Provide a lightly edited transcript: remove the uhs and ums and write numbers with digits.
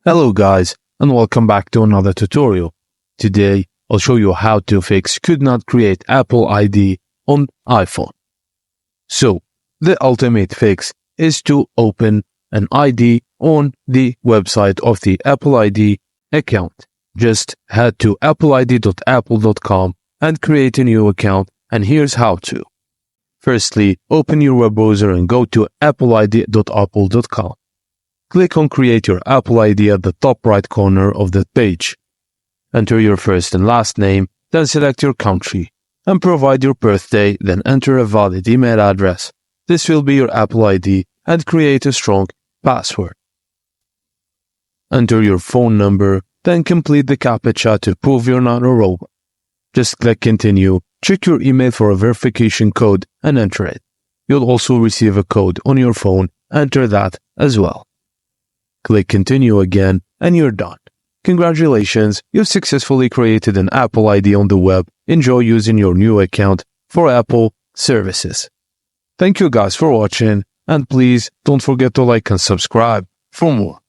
Hello guys, and welcome back to another tutorial. Today, I'll show you how to fix could not create Apple ID on iPhone. So, the ultimate fix is to open an ID on the website of the Apple ID account. Just head to appleid.apple.com and create a new account, and here's how to. Firstly, open your web browser and go to appleid.apple.com. Click on Create your Apple ID at the top right corner of the page. Enter your first and last name, then select your country, and provide your birthday, then enter a valid email address. This will be your Apple ID, and create a strong password. Enter your phone number, then complete the CAPTCHA to prove you're not a robot. Just click Continue, check your email for a verification code, and enter it. You'll also receive a code on your phone, enter that as well. Click Continue again, and you're done. Congratulations, you've successfully created an Apple ID on the web. Enjoy using your new account for Apple services. Thank you guys for watching, and please don't forget to like and subscribe for more.